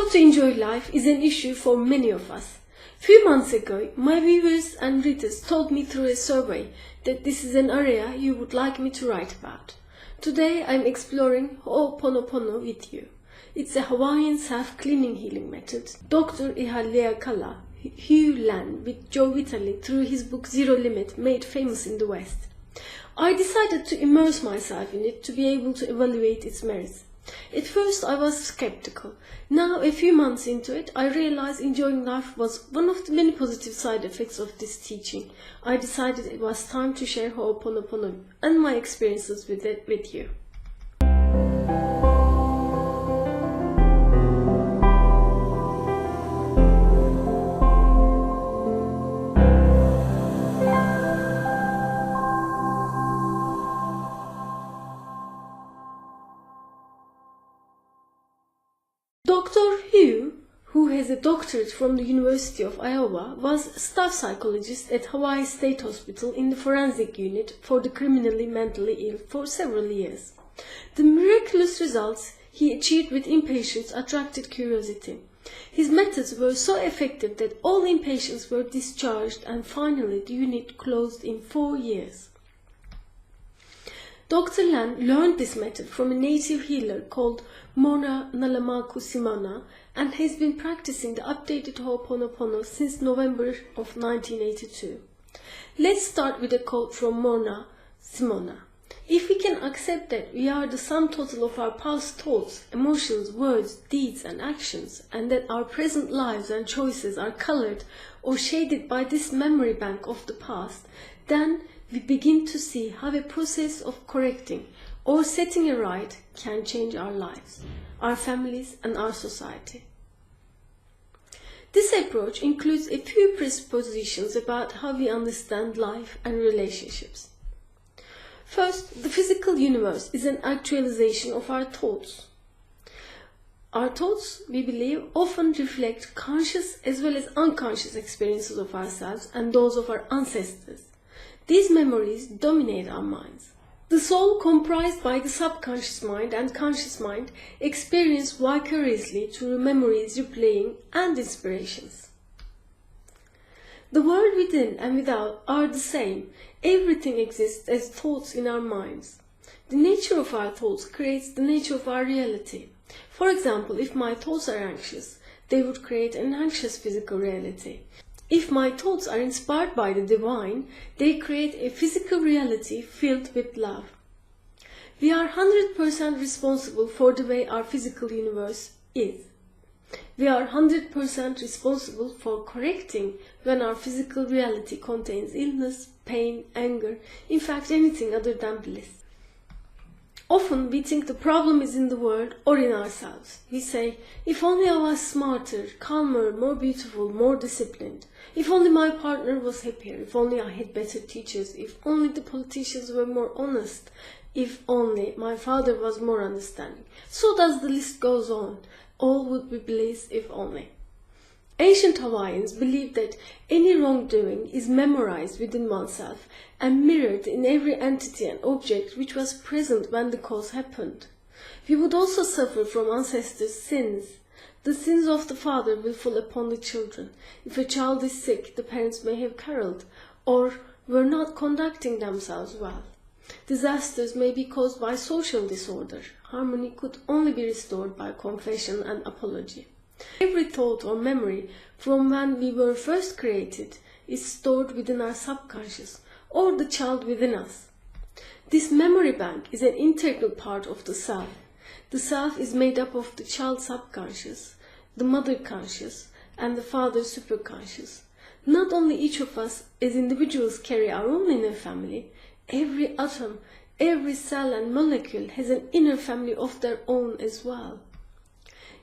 How to enjoy life is an issue for many of us. Few months ago, my viewers and readers told me through a survey that this is an area you would like me to write about. Today I'm exploring Ho'oponopono with you. It's a Hawaiian self-cleaning healing method. Dr. Ihaleakala Hugh Lan with Joe Vitale through his book Zero Limit made famous in the West. I decided to immerse myself in it to be able to evaluate its merits. At first I was skeptical. Now, a few months into it, I realized enjoying life was one of the many positive side effects of this teaching. I decided it was time to share Ho'oponopono and my experiences with it with you. Dr. Hugh, who has a doctorate from the University of Iowa, was staff psychologist at Hawaii State Hospital in the forensic unit for the criminally mentally ill for several years. The miraculous results he achieved with inpatients attracted curiosity. His methods were so effective that all inpatients were discharged and finally the unit closed in 4 years. Dr. Lan learned this method from a native healer called Mona Nalamaku Simona and has been practicing the updated Ho'oponopono since November of 1982. Let's start with a quote from Mona Simona. If we can accept that we are the sum total of our past thoughts, emotions, words, deeds and actions, and that our present lives and choices are colored or shaded by this memory bank of the past, then we begin to see how a process of correcting or setting it right can change our lives, our families, and our society. This approach includes a few presuppositions about how we understand life and relationships. First, the physical universe is an actualization of our thoughts. Our thoughts, we believe, often reflect conscious as well as unconscious experiences of ourselves and those of our ancestors. These memories dominate our minds. The soul, comprised by the subconscious mind and conscious mind, experience vicariously through memories, replaying, and inspirations. The world within and without are the same. Everything exists as thoughts in our minds. The nature of our thoughts creates the nature of our reality. For example, if my thoughts are anxious, they would create an anxious physical reality. If my thoughts are inspired by the divine, they create a physical reality filled with love. We are 100% responsible for the way our physical universe is. We are 100% responsible for correcting when our physical reality contains illness, pain, anger, in fact anything other than bliss. Often we think the problem is in the world or in ourselves. We say, if only I was smarter, calmer, more beautiful, more disciplined. If only my partner was happier. If only I had better teachers. If only the politicians were more honest. If only my father was more understanding. So does the list goes on. All would be bliss if only. Ancient Hawaiians believed that any wrongdoing is memorized within oneself and mirrored in every entity and object which was present when the cause happened. We would also suffer from ancestors' sins. The sins of the father will fall upon the children. If a child is sick, the parents may have quarreled or were not conducting themselves well. Disasters may be caused by social disorder. Harmony could only be restored by confession and apology. Every thought or memory from when we were first created is stored within our subconscious or the child within us. This memory bank is an integral part of the self. The self is made up of the child's subconscious, the mother conscious, and the father's superconscious. Not only each of us as individuals carry our own inner family, every atom, every cell and molecule has an inner family of their own as well.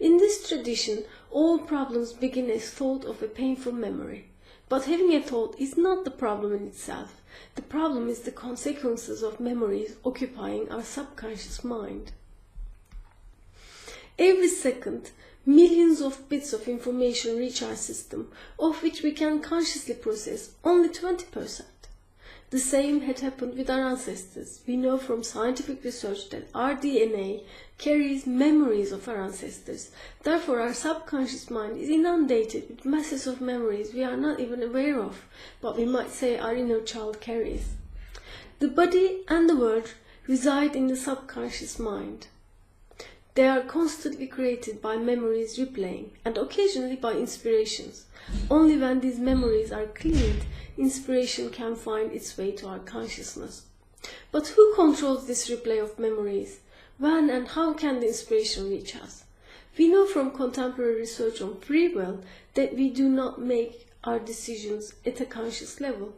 In this tradition, all problems begin as thought of a painful memory. But having a thought is not the problem in itself. The problem is the consequences of memories occupying our subconscious mind. Every second, millions of bits of information reach our system, of which we can consciously process only 20%. The same had happened with our ancestors. We know from scientific research that our DNA carries memories of our ancestors. Therefore, our subconscious mind is inundated with masses of memories we are not even aware of, but we might say our inner child carries. The body and the world reside in the subconscious mind. They are constantly created by memories replaying, and occasionally by inspirations. Only when these memories are cleared, inspiration can find its way to our consciousness. But who controls this replay of memories? When and how can the inspiration reach us? We know from contemporary research on free will that we do not make our decisions at a conscious level.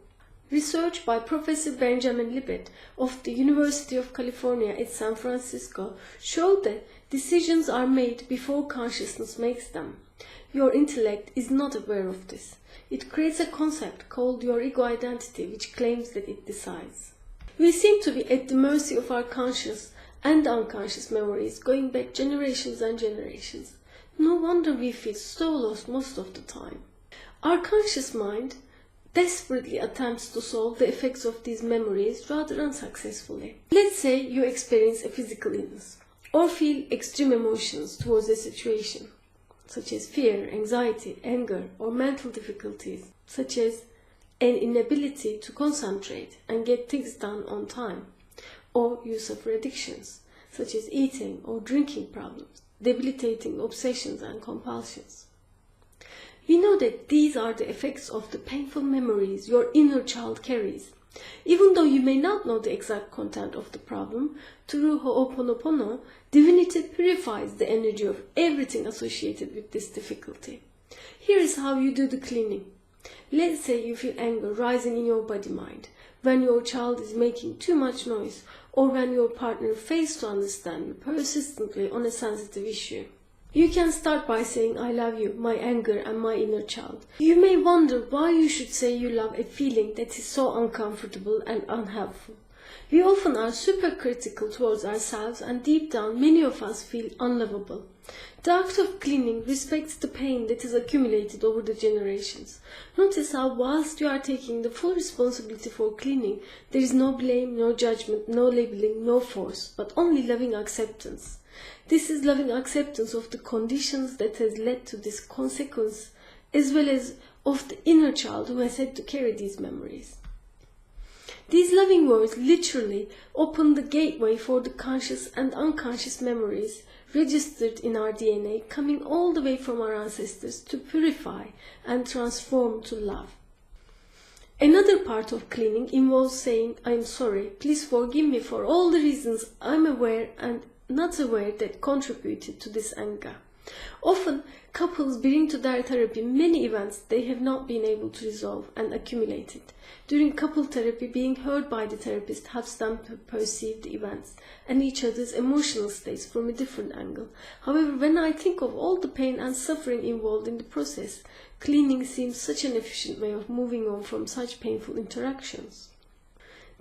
Research by Professor Benjamin Libet of the University of California at San Francisco showed that decisions are made before consciousness makes them. Your intellect is not aware of this. It creates a concept called your ego identity, which claims that it decides. We seem to be at the mercy of our conscious and unconscious memories going back generations and generations. No wonder we feel so lost most of the time. Our conscious mind desperately attempts to solve the effects of these memories rather unsuccessfully. Let's say you experience a physical illness or feel extreme emotions towards a situation, such as fear, anxiety, anger, or mental difficulties, such as an inability to concentrate and get things done on time, or you suffer addictions, such as eating or drinking problems, debilitating obsessions and compulsions. We know that these are the effects of the painful memories your inner child carries. Even though you may not know the exact content of the problem, through Ho'oponopono, divinity purifies the energy of everything associated with this difficulty. Here is how you do the cleaning. Let's say you feel anger rising in your body-mind when your child is making too much noise, or when your partner fails to understand you persistently on a sensitive issue. You can start by saying, "I love you, my anger and my inner child." You may wonder why you should say you love a feeling that is so uncomfortable and unhelpful. We often are super critical towards ourselves, and deep down many of us feel unlovable. The act of cleaning respects the pain that is accumulated over the generations. Notice how whilst you are taking the full responsibility for cleaning, there is no blame, no judgment, no labeling, no force, but only loving acceptance. This is loving acceptance of the conditions that has led to this consequence, as well as of the inner child who has had to carry these memories. These loving words literally open the gateway for the conscious and unconscious memories registered in our DNA, coming all the way from our ancestors, to purify and transform to love. Another part of cleaning involves saying, "I am sorry, please forgive me for all the reasons I am aware and not aware that contributed to this anger." Often, couples bring to their therapy many events they have not been able to resolve and accumulated. During couple therapy, being heard by the therapist helps them to perceive the events and each other's emotional states from a different angle. However, when I think of all the pain and suffering involved in the process, cleaning seems such an efficient way of moving on from such painful interactions.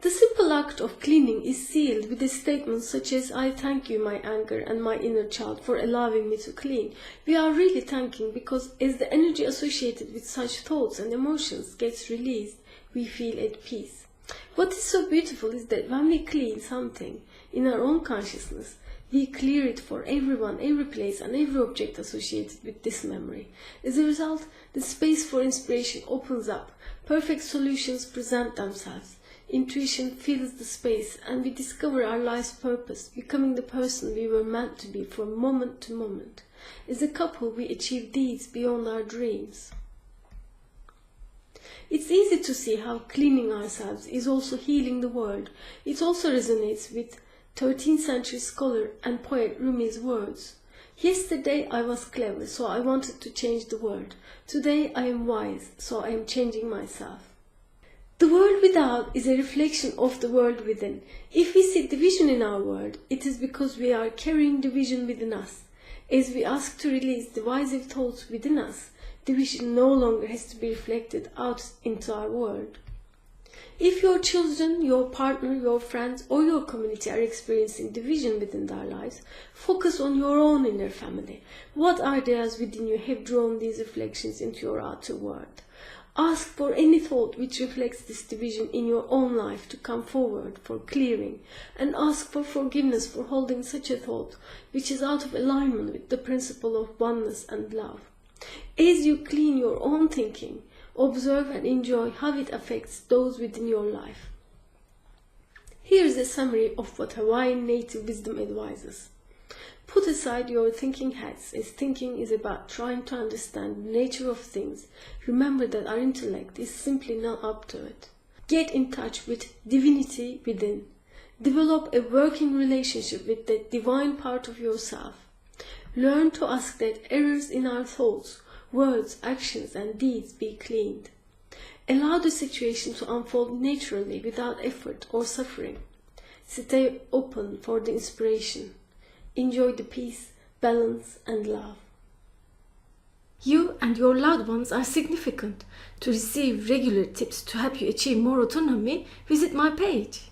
The simple act of cleaning is sealed with a statement such as, "I thank you, my anger and my inner child, for allowing me to clean." We are really thanking because as the energy associated with such thoughts and emotions gets released, we feel at peace. What is so beautiful is that when we clean something in our own consciousness, we clear it for everyone, every place, and every object associated with this memory. As a result, the space for inspiration opens up, perfect solutions present themselves. Intuition fills the space, and we discover our life's purpose, becoming the person we were meant to be from moment to moment. As a couple, we achieve deeds beyond our dreams. It's easy to see how cleaning ourselves is also healing the world. It also resonates with 13th century scholar and poet Rumi's words. "Yesterday I was clever, so I wanted to change the world. Today I am wise, so I am changing myself." The world without is a reflection of the world within. If we see division in our world, it is because we are carrying division within us. As we ask to release divisive thoughts within us, division no longer has to be reflected out into our world. If your children, your partner, your friends, or your community are experiencing division within their lives, focus on your own inner family. What ideas within you have drawn these reflections into your outer world? Ask for any thought which reflects this division in your own life to come forward for clearing, and ask for forgiveness for holding such a thought which is out of alignment with the principle of oneness and love. As you clean your own thinking, observe and enjoy how it affects those within your life. Here is a summary of what Hawaiian native wisdom advises. Put aside your thinking hats, as thinking is about trying to understand the nature of things. Remember that our intellect is simply not up to it. Get in touch with divinity within. Develop a working relationship with the divine part of yourself. Learn to ask that errors in our thoughts, words, actions, and deeds be cleaned. Allow the situation to unfold naturally without effort or suffering. Stay open for the inspiration. Enjoy the peace, balance, and love. You and your loved ones are significant. To receive regular tips to help you achieve more autonomy, visit my page.